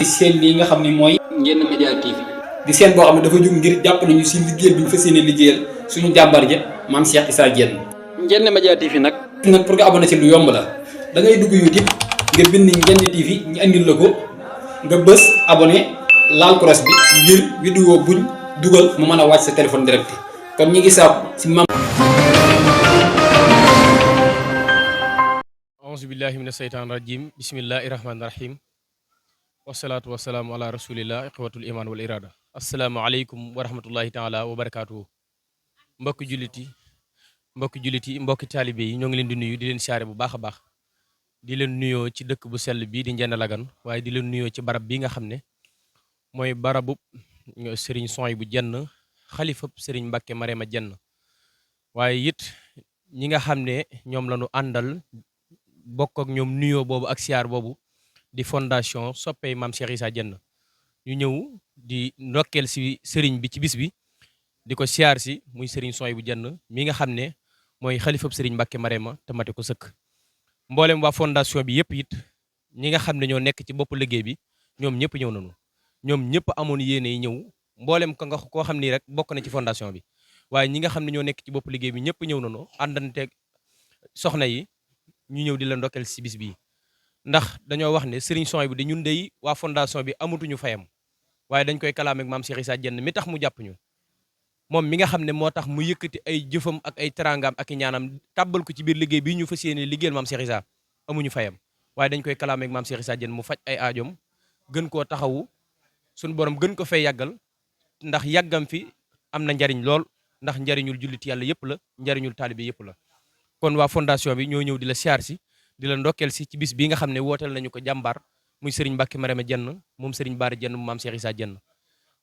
seen lii nga xam ni mooy Ndiéné Média TV di seen boo xam ne dafa jóg ngir jàpp nañu si liggéey bi ñu fas yéene liggéeyal suñu jàmbar ja maam Cheikh Issa Diène. Ndiéné Média TV nag pour nga abonné ci lu yomb la da ngay dugg YouTube nga bind Ndiéné TV ñu andil la ko nga bës abonné laal cross bi ngir vidéo buñ dugal mu mën a wàcc sa téléphone direct kon ñi ngi saab si maam. auzu billahi mina seytaan rajim bismillahi rahmaani rahim wasalaatu wasalaamu ala rasulillah iqwatul iman wal irada asalaamaaleykum wa rahmatullahi taala wa barakaatuhu mbokki jullit yi mbokki taalibe yi ñoo ngi leen di nuyu di leen siyaare bu baax a baax di leen nuyoo ci dëkk bu sell bii di Ndiéné Lagane waaye di leen nuyoo ci barab bi nga xam ne mooy barabub Serigne Souhaïbou Diène xalifab Serigne Mbacké Mariama Diène waaye it ñi nga xam ne ñoom la ñu àndal bokk ak ñoom nuyoo boobu ak siyaar boobu di fondation soppey maam Cheikh Issa Diène ñu ñëw di ndokkeel si sëriñ bi ci bis bi di ko siyaar si muy Serigne Souhaïbou Diène mi nga xam ne mooy xalifab Serigne Mbacké Mariama te mate ko sëkk mboolem waa fondation bi yëpp it ñi nga xam ne ñoo nekk ci bopp liggéey bi ñoom ñëpp ñëw nañu ñoom ñëpp amoon yéene yi ñëw mboolem ko nga koo xam ni rek bokk na ci fondation bi waaye ñi nga xam ne ñoo nekk ci bopp liggéey bi ñëpp ñëw nañu àndanteeg soxna yi ñu ñëw di la ndokkeel si bis bii ndax dañoo wax ne Serigne Souhaïbou di ñun dey waa fondation bi amatuñu fayam waaye dañ koy kalaam ak maam Cheikh Issa Diène mi tax mu jàpp ñu moom mi nga xam ne moo tax mu yëkkati ay jëfam ak ay teraangam ak i ñaanam tàbbal ko ci biir liggéey bi ñu fas yéene liggéeyal maam Cheikh Issa amuñu fayam waaye dañ koy kalaam ak maam Cheikh Issa Diène mu faj ay aajom gën koo taxawu suñu borom gën ko fay yàggal ndax yàggam fi am na njariñ lool ndax njariñul jullit yàlla yëpp la njariñul taalibe yëpp la kon waa fondation bi ñoo ñëw di la siyaar si di la ndokkeel si ci bis bii nga xam ne wooteel nañu ko jàmbaar muy Serigne Mbacké Mariama Diène moom Serigne Bara Diène mu maam Cheikh Issa Diène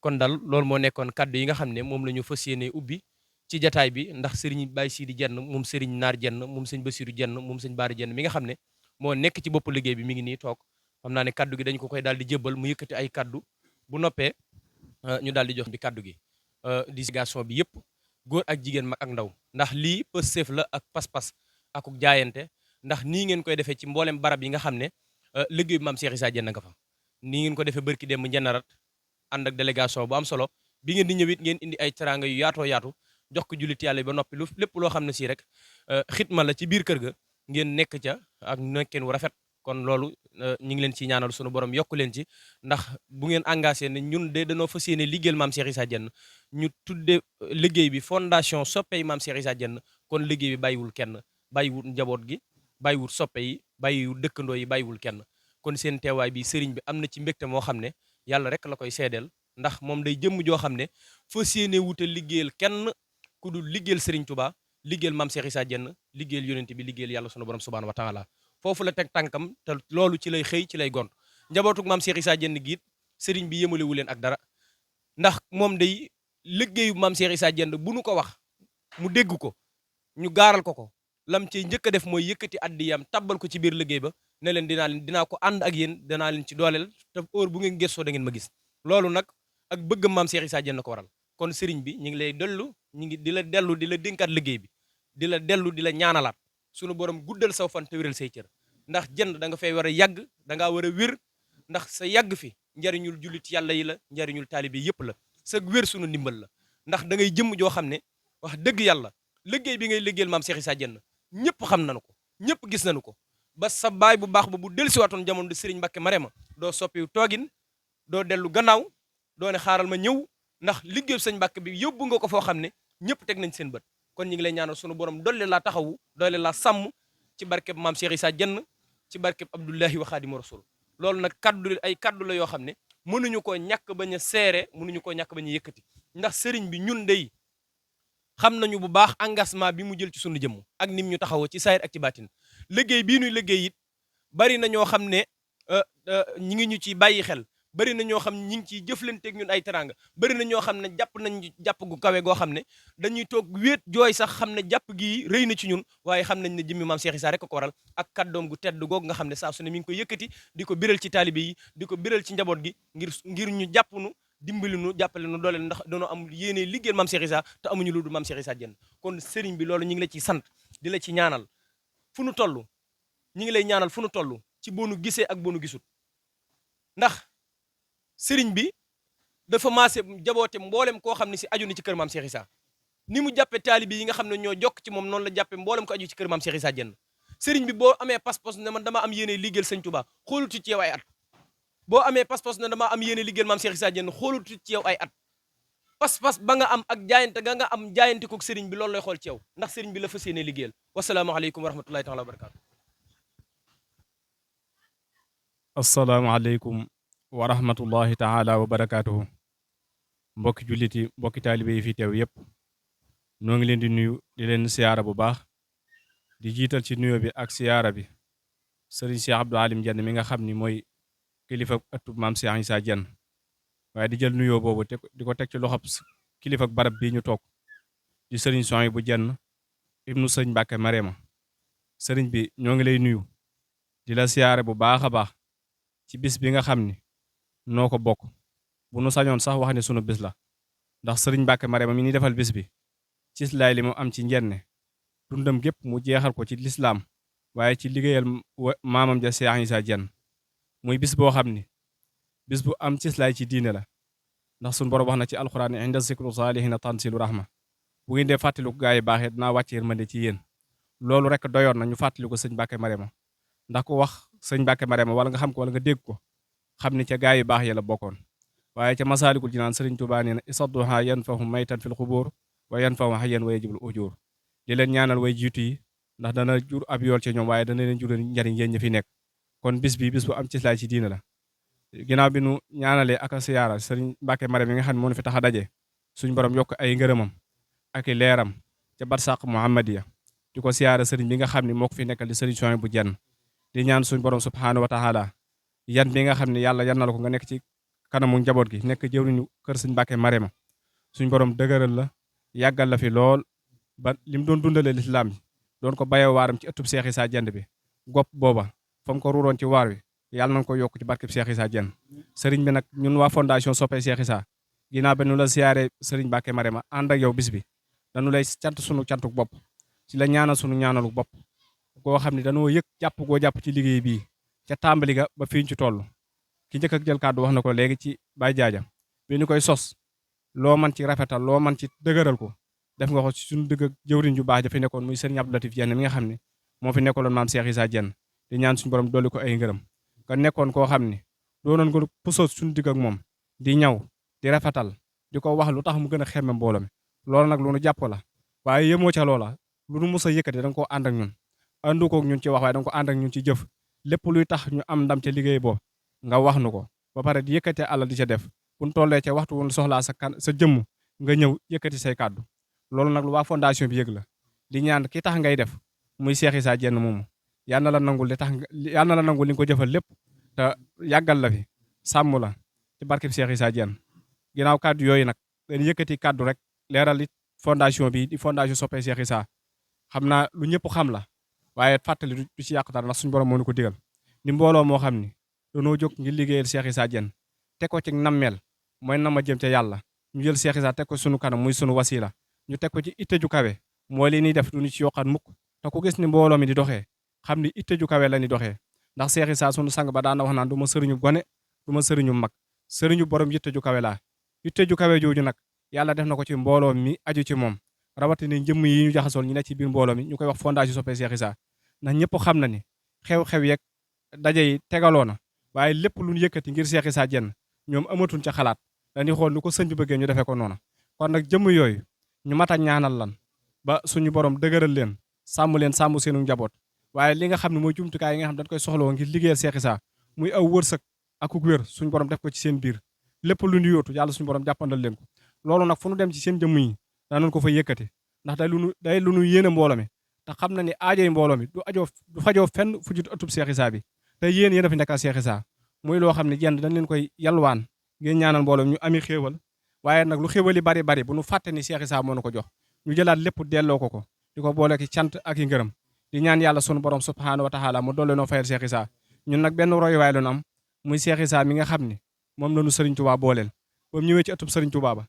kon dal loolu moo nekkoon kaddu yi nga xam ne moom la ñu fas yéene ubbi ci jataay bi ndax Serigne Baye Sidi Diène moom Serigne Naar Diène moom Serigne Bassirou Diène moom Serigne Bara Diène mi nga xam ne moo nekk ci bopp liggéey bi mi ngi nii toog xam naa ne kaddu gi dañ ko koy daal di jébbal mu yëkkati ay kaddu bu noppee ñu daal di jox bi kaddu gi délégation bi yëpp góor ak jigéen mag ak ndaw ndax lii pësseef la ak pas-pas ak jaayante ndax nii ngeen koy defee ci mboolem barab yi nga xam ne liggéey bi maam Cheikh Issa Diène nga fa nii ngeen ko defee barki dem njënarat ànd ak délégation bu am solo bi ngeen di ñëwit ngeen indi ay teranga yu yaatoo yaatu jox ko jullit yàlla ba noppi lu lépp loo xam ne si rek xitma la ci biir kër ga ngeen nekk ca ak nekkeen wu rafet kon loolu ñu ngi leen ci ñaanal sunu borom yokku leen ci ndax bu ngeen engagé ne ñun de dañoo fas yéene liggéeyal maam Cheikh Issa Diène ñu tudde liggéey bi fondation soppey maam Cheikh Issa Diène kon liggéey bi bàyyiwul kenn bàyyiwul njaboot gi bàyyiwul soppe yi bàyyiwul dëkkandoo yi bàyyiwul kenn kon seen teewaay bi sëriñ bi am na ci mbégte moo xam ne yàlla rek la koy seedeel ndax moom day jëmm joo xam ne fas yéene wuute liggéeyal kenn ku dul liggéeyal Serigne Touba liggéeyal maam Cheikh Issa Diène liggéeyal yonent bi liggéeyal yàlla sunu borom subhanahu wa taala foofu la teg tànkam te loolu ci lay xëy ci lay gont njabootug maam Cheikh Issa Diène giit sëriñ bi yemalewu leen ak dara ndax moom day liggéeyu maam Cheikh Issa Diène bu nu ko wax mu dégg ko ñu gaaral ko lam ci njëkk a def mooy yëkkati addiyam tabbal ko ci biir liggéey ba ne leen dinaa ko ànd ak yéen danaa leen ci dooleel te heure bu ngeen gëstoo da ngeen ma gis loolu nag ak bëggam maam Cheikh Issa Diène ko waral kon sëriñ bi ñu ngi lay dellu ñu ngi di la dellu di la dénkaat liggéey bi di la dellu di la ñaanalaat sunu borom guddal saw fan te wéral say cër ndax jënd da nga fay war a yàgg da ngaa war a wér ndax sa yàgg fi njariñul jullit yàlla yi la njariñul taalibe yëpp la sa wér sunu ndimbal la ndax da ngay jëmm joo xam ne wax dëgg yàlla liggéey bi ngay liggéeyal maam Cheikh Issa Diène ñëpp xam nañu ko ñëpp gis nañu ko ba sa baay bu baax ba bu dellusiwaatoon jamono di Serigne Mbacké Mariama doo soppiwu toogin doo dellu gannaaw doo ne xaaral ma ñëw ndax liggéeyu sëñ Mbacké bi yóbbu nga ko foo xam ne ñëpp teg nañ seen bët kon ñu ngi lay ñaanal sunu borom doole laa taxawu doole laa sàmm ci barkeb maam Cheikh Issa Diène ci barkeb Abdullahi wa Xaadimu Rasul loolu nag kaddu ay kaddu la yoo xam ne mënuñu koo ñàkk bañ a seere mënuñu koo ñàkk bañ a yëkkati ndax sëriñ bi ñun dey xam nañu bu baax engagement bi mu jël ci sunu jëmm ak nim ñu taxawoo ci saayir ak ci baatin liggéey bii nuy liggéey it bari na ñoo xam ne ñi ngi ñu ci bàyyi xel bari na ñoo xam ne ñi ngi ciy jëflanteeg ñun ay teranga bari na ñoo xam ne jàpp nañ jàpp gu kawe goo xam ne dañuy toog wéet jooy sax xam ne jàpp gi rëy na ci ñun waaye xam nañ ne jëmmi maam Cheikh Issa rek ko waral ak kàddoom gu tedd googu nga xam ne saa su ne mi ngi koy yëkkati di ko biral ci taalibe yi di ko biral ci njaboot gi ngir ñu jàpp nu dimbali nu jàppale nu doole ndax dañoo am yéene liggéeyal maam Cheikh Issa te amuñu lu dul maam Cheikh Issa Diène kon sëriñ bi loolu ñu ngi la ci sant di la ci ñaanal fu nu toll ñu ngi lay ñaanal fu nu toll ci boo nu gisee ak boo nu gisut ndax sëriñ bi dafa maase jaboote mboolem koo xam ne si aju na ci kër maam Cheikh Issa ni mu jàppe taalibi yi nga xam ne ñoo jokk ci moom noonu la jàppe mboolem ko aju ci kër maam Cheikh Issa Diène sëriñ bi boo amee pas-pas ne man dama am yéene liggéeyal sëñ Touba xoolutu ci yow ay at boo amee pas-pas ne dama am yéene liggéeyal maam Cheikh Issa Diène xoolutu ci yow ay at pas-pas ba nga am ak jaayante ga nga am jaayante kook sëriñ bi loolu lay xool ci yow ndax sëriñ bi la fas yéene liggéeyal wasalaamaaleykum wa rahmatullahi taala wa barakaatu. asalaamaaleykum wa rahmatullahi taala wa barakaatuhu. mbokki jullit yi mbokki taalibe yi fi teew yépp noo ngi leen di nuyu di leen siyaara bu baax di jiital ci nuyo bi ak siyaara bi sëriñ Cheikh Abdou Alim Diène mi nga xam ni mooy kilifa ëttub maam Cheikh Issa Diène waaye di jël nuyoo boobu di ko teg ci loxob kilifa barab bii ñu toog di sëriñ Souhaïbou Diène ibnu sëñ Mbàkke Marema sëriñ bi ñoo ngi lay nuyu di la siyaare bu baax a baax ci bis bi nga xam ni noo ko bokk bu nu sañoon sax wax ne sunu bis la ndax sëriñ Mbàkke Marema mi ni defal bis bi ci islaay li mu am ci njenne dundam gépp mu jeexal ko ci lislaam waaye ci liggéeyal maamam ja Cheikh Issa Diène muy bis boo xam ni bis bu am ci islaay ci diine la ndax sunu borom wax na ci alxuraan ne inda zikru saalihina tansilu rahma bu ngeen dee fàttaliku gaa yi baaxee dinaa wàcce yërmande ci yéen loolu rek doyoon na ñu fàttaliku sëñ Mbàkke Marema ndax ku wax sëñ Mbàkke Marema wala nga xam ko wala nga dégg ko xam ni ca gaa yi baax ya la bokkoon waaye ca masaalikul jinaan sëriñ Tuubaa nee na isadduha yanfahu maytan fil xubur wa yanfahu hayyan wa yajibul ujur di leen ñaanal way jiitu yi ndax dana jur ab yool ci ñoom waaye dana leen jur njariñ yéen ñi fi nekk kon bis bi bis bu am ci islaay ci diina la ginnaaw bi nu ñaanalee ak a siyaara sëriñ Mbàkke Marema mi nga xam ne moo nu fi tax a daje suñ borom yokk ay ngërëmam ak i leeram ca barsàq muhammadiya di ko siyaara sëriñ bi nga xam ne moo ko fi nekkal di sëriñ Souhaïbou Diène di ñaan suñ borom subhaanahu wa taala yan bi nga xam ne yàlla yan na la ko nga nekk ci kanamu njaboot gi nekk jëwriñu kër sëñ Mbàkke Marema suñ borom dëgëral la yàggal la fi lool ba lim doon dundalee lislaam ji doon ko bayee waaram ci ëttub Cheikh Issa Diène bi gopp booba fa mu ko ruuroon ci waar wi yàlla nañ ko yokk ci barkeb Cheikh Issa Diène sëriñ bi nag ñun waa fondation soppee Cheikh Issa ginnaaw ba nu la siyaare sëriñ Mbàkke Marema ànd ak yow bis bi dañu lay cant sunu cantuk bopp ci la ñaanal sunu ñaanalu bopp koo xam ne dañoo yëg jàpp goo jàpp ci liggéey bii ca tàmbali ga ba fiñ ci toll ki njëkk ak jël kàddu wax na ko léegi ci Baye Jaaja bi ñu koy sos loo man ci rafetal loo man ci dëgëral ko def nga ko ci suñu dëgg ak jëwriñ ju baax ja fi nekkoon muy sëriñ Abdou Latif Diène mi nga xam ne moo fi nekkaloon maam Cheikh Issa Diène di ñaan suñu borom dolli ko ay ngërëm ka nekkoon koo xam ne doonoon ko pusoos suñu digg ak moom di ñaw di rafetal di ko wax lu tax mu gën a xemme mbooloo mi loolu nag lu nu jàpp la waaye yemoo ca loola lu nu mos a yëkkati da nga koo ànd ak ñun àndu kook ñun ci wax waaye da nga ko ànd ak ñun ci jëf lépp luy tax ñu am ndam ca liggéey boo nga wax nu ko ba pare di yëkkatee àlal di ca def bu ñu tollee ca waxtu woon soxlaa sa jëmm nga ñëw yëkkati say kàddu loolu nag lu waa fondation bi yëg la di ñaan ki tax ngay def muy Cheikh Issa Diène moomu yal na la nangul li tax yal na la nangul li nga ko jëfal lépp te yàggal la fi sàmm la ci barkeb Cheikh Issa Diène ginnaaw kàddu yooyu nag dañuy yëkkati kàddu rek leeral it fondation bi di fondation soppee Cheikh Issa xam naa lu ñëpp xam la waaye fàttali du ci yàq dara ndax suñu borom moo ñu ko digal ni mbooloo moo xam ni dañoo jóg ngir liggéeyal Cheikh Issa Diène teg ko ci nammeel mooy nama jëm ca yàlla ñu jël Cheikh Issa teg ko sunu kanam muy sunu wasila ñu teg ko ci itte ju kawe mooy li ñuy def du ñu ci yokkaat mukk te ku gis ni mbooloo mi di doxee xam ni itte ju kawe la ni doxee ndax Cheikh Issa sunu sang ba daana wax naan du ma sëriñu gone du ma sëriñu mag sëriñu borom itte ju kawe laa itte ju kawe jooju nag yàlla def na ko ci mbooloo mi aju ci moom rawatina jëmm yi ñu jaxasool ñu nekk ci biir mbooloo mi ñu koy wax fondation soppee Cheikh Issa ndax ñëpp xam na ni xew-xew yeeg daje yi tegaloo na waaye lépp lu ñu yëkkati ngir Cheikh Issa Diène ñoom amatuñ ca xalaat dañuy xool nu ko sëñ bi bëggee ñu defee ko noonu kon nag jëmm yooyu ñu mat a ñaanal lan ba suñu borom dëgëral leen sàmm seenu njaboot waaye li nga xam ne mooy jumtukaay yi nga xam dañ koy soxlawoo ngir liggéeyal Cheikh Issa muy aw wërsëg ak wér suñu borom def ko ci seen biir lépp lu ñu yóotu yàlla suñu borom jàppandal leen ko loolu nag fu nu dem ci seen jëmm yi danañ ko fa yëkkati ndax day lu nu yéene mbooloo mi te xam na ni aajoy mbooloo mi du fajoo fenn fu jut ëttub Cheikh Issa bi te yéen a fi nekkal Cheikh Issa muy loo xam ne jenn dañ leen koy yalwaan ngeen ñaanal mbooloo ñu ami xéewal waaye nag lu xéewal yi bari bu nu fàtte ni Cheikh Issa moo nu ko jox ñu jëlaat lépp delloo ko di ko boole ki cant ak i ngërëm di ñaan yàlla sunu borom subhaanahu wa taala mu doole noo fayal Cheikh Issa ñun nag benn royuwaay la ñu am muy Cheikh Issa mi nga xam ni moom la ñu Serigne Touba booleel ba mu ñëwee ci ëttub Serigne Touba ba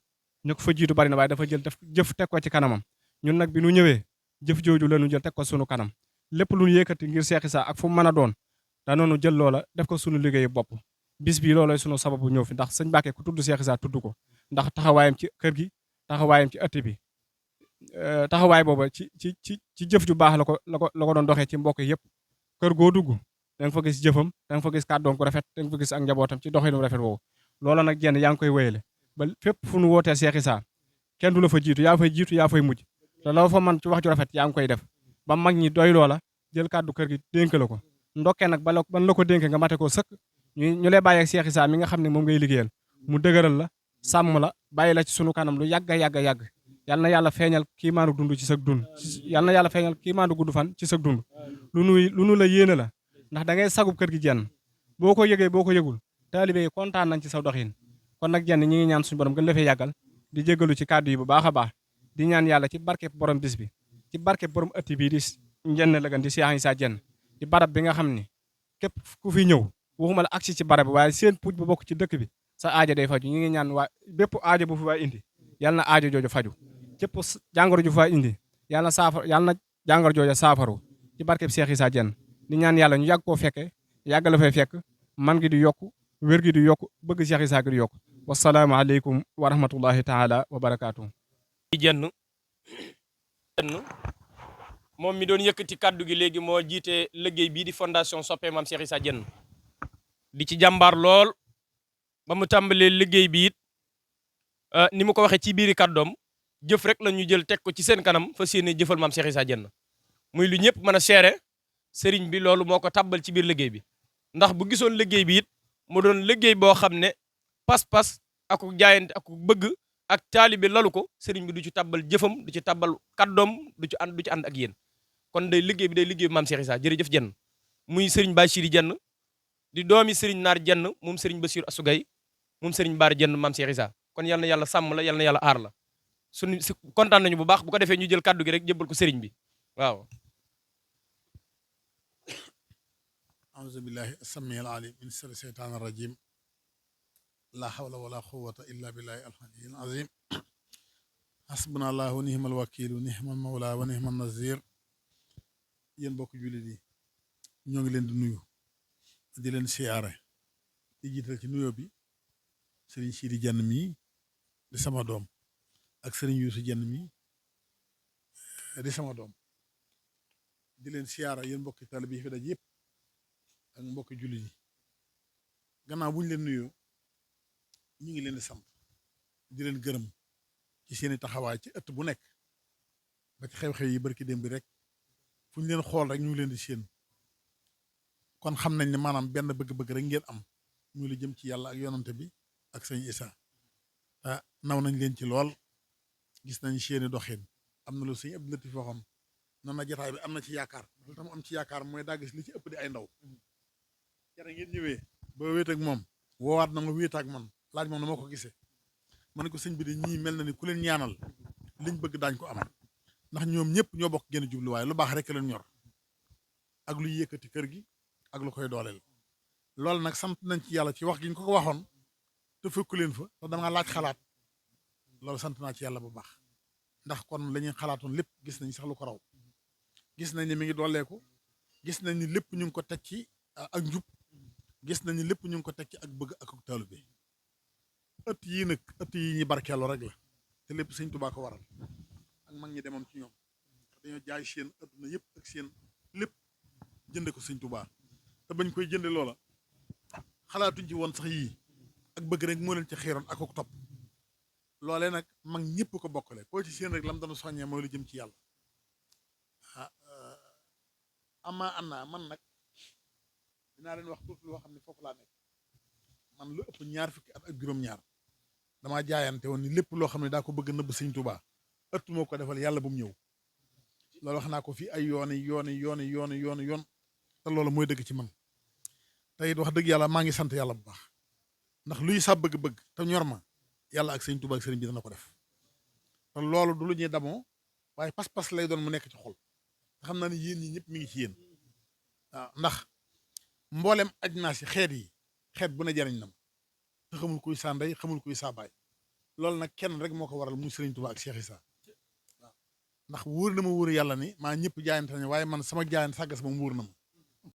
ñu ko fa jiitu bari na waaye dafa jël def jëf teg ko ci kanamam ñun nag bi nu ñëwee jëf jooju la ñu jël teg ko sunu kanam lépp lu ñu yëkkati ngir Cheikh Issa ak fu mu mën a doon danoonu jël loola def ko sunu liggéeyu bopp bis bi loolooy sunu sababu ñëw fi ndax sëñ Mbàkke ku tudd Cheikh Issa tudd ko ndax taxawaayam ci kër gi taxawaayam ci ëtt bi taxawaay booba ci jëf ju baax la ko doon doxee ci mbokk yëpp kër goo dugg da nga fa gis jëfam da nga fa gis kàddoom ku rafet da nga fa gis ak njabootam ci doxinu rafet woowu loola nag jenn yaa ngi koy wéyale ba fépp fu nu wootee Cheikh Issa kenn du la fa jiitu yaa fay mujj te loo fa man ci wax ju rafet yaa ngi koy def ba mag ñi doy loola jël kàddu kër gi dénk la ko ndokkee nag ban la ko dénk nga mate ko sëkk ñu lay bàyyi ak Cheikh Issa mi nga xam ne moom ngay liggéeyal mu dëgëral la sàmm la bàyyi la ci sunu kanam lu yàgg a yàgg yal na yàlla feeñal kii maandu dund ci sag dund yal na yàlla feeñal kii maandu gudd fan ci sag dund lu nu la yéene la ndax da ngay sagub kër gi jenn boo ko yëgee boo ko yëgul taalibe yi kontaan nañ ci sa doxin kon nag jenn ñi ngi ñaan suñu borom gën la fee yàggal di jéggalu ci kàddu yi bu baax a baax di ñaan yàlla ci barkeb borom bis bi ci barkeb borom ëtt bii di Ndiéné Lagane di Cheikh Issa Diène ci barab bi nga xam ni képp ku fi ñëw waxuma la agsi ci barab bi waaye seen puuj bu bokk ci dëkk bi sa aajo day faju ñu ngi ñaan waa bépp aajo bu fi waay indi yal na aajo jooju faju képp jàngoro ju fa indi yal na jàngoro jooju saafaru ci barkeb Cheikh Issa Diène di ñaan yàlla ñu yàgg koo fekke yàgg la fay fekk man gi di yokku wér gi di yokku bëgg Cheikh Issa gi di yokku wassalaamu aleykum wa rahmatullahi taala wa barakaatuhu jenn moom mi doon yëkkati kàddu gi léegi moo jiite liggéey bii di fondation soppe maam Cheikh Issa Diène di ci jàmbaar lool ba mu tàmbalee liggéey bi it ni mu ko waxee ci biiri kàddoom jëf rek la ñu jël teg ko ci seen kanam fas yéene jëfal maam Cheikh Issa Diène muy lu ñëpp mën a seere sëriñ bi loolu moo ko tàbbal ci biir liggéey bi ndax bu gisoon liggéey bi it mu doon liggéey boo xam ne pas-pas ak jaayante ak bëgg ak taalibe lalu ko sëriñ bi du ci tàbbal jëfam du ci tàbbal kàddoom du ci ànd ak yéen kon day liggéey bi day liggéey maam Cheikh Issa jërëjëf Diène muy sëriñ Bachiri Diène di doomi sëriñ Naar Diène moom sëriñ Bassirou Asugay moom sëriñ Baar Diène maam Cheikh Issa kon yal na yàlla sàmm la yal na yàlla aar la suñu kontaan nañu bu baax bu ko defee ñu jël kàddu gi rek jébbal ko sëriñ bi waaw auzu billahi as-sami al-alim min sharri shaytani rajim la hawla wala quwwata illa billahi al-aliyyil azim hasbunallahu wa ni'mal wakil ni'mal mawla wa ni'man nazir yéen bokk jullit yi ñoo ngi leen di nuyu di leen siyaare di jiital ci nuyoo bi sëriñ Sidi Diène mii di sama doom ak sëriñ Youssou Diène mii di sama doom di leen siyaara yéen mbokki taalibe yi fi daj yëpp ak mbokki jullit yi gannaaw bu ñu leen nuyoo ñu ngi leen di sant di leen gërëm ci seeni taxawaay ci ëtt bu nekk ba ci xew-xew yi barki démb bi rek fu ñu leen xool rek ñu ngi leen di séen kon xam nañ ne maanaam benn bëgg-bëgg rek ngeen am muy lu jëm ci yàlla ak yonante bi ak sëñ Issa te naw nañ leen ci lool gis nañ seeni doxin am na lu sëñ Abdou Latif waxoon noonu na jotaay bi am na ci yaakaar lu tax mu am ci yaakaar mooy daa gis li ci ëpp di ay ndaw jara ngeen ñëwee ba wéet ak moom woowaat na nga wéet ak man laaj moom na ma ko gisee man ko sëñ bi de ñii mel na ni ku leen ñaanal liñ bëgg daañ ko am ndax ñoom ñëpp ñoo bokk génn jubluwaay lu baax rek leen ñor ak luy yëkkati kër gi ak lu koy dooleel loolu nag sant nañ ci yàlla ci wax gi ñu ko waxoon te fekku leen fa te dama laaj xalaat loolu sant naa ci yàlla bu baax ndax kon la ñuy xalaatoon lépp gis nañ sax lu ko raw gis nañ ni mi ngi dooleeku gis nañ ni lépp ñu ngi ko teg ci ak njub gis nañ ni lépp ñu ngi ko teg ci ak bëgg ak taalibe bi ëtt yii nag ëtt yi ñi barkeelu rek la te lépp sëñ Tuubaa ko waral ak mag ñi demoon ci ñoom dañoo jaay seen adduna yëpp ak seen lépp jënde ko sëñ Tuubaa te bañ koy jënde loola xalaatuñ ci woon sax yii ak bëgg rek moo leen ci xiiroon ak topp loolee nag mag ñëpp ko bokkale koo ci seen rek lam doon soññee mooy lu jëm ci yàlla am man nag dinaa leen wax tuuti loo xam ne foofu laa nekk man lu ëpp ñaar fukki at ak juróom-ñaar damaa jaayante woon ni lépp loo xam ne daa ko bëgg nëbb sëñ Tuubaa ëtt moo ko defal yàlla bu mu ñëw loolu wax naa ko fii ay yoon te loolu mooy dëgg ci man te it wax dëgg yàlla maa ngi sant yàlla bu baax ndax luy sa bëgg-bëgg te ñor ma yàlla ak sëñ Tuubaa ak sëriñ bi dana ko def te loolu du lu ñuy damoo waaye pas-pas lay doon mu nekk ci xol te xam naa ne yéen ñi ñëpp mi ngi ci yéen waaw ndax mboolem aj naa si xeet bu ne jariñ na ma te xamul kuy saa ndey xamul kuy saa baay loolu nag kenn rek moo ko waral muy sëriñ Tuubaa ak Cheikh Issa waaw ndax wóor na ma wóor yàlla ni maa ñëpp jaayante nañu waaye man sama jaayante sàggas moom wóor na ma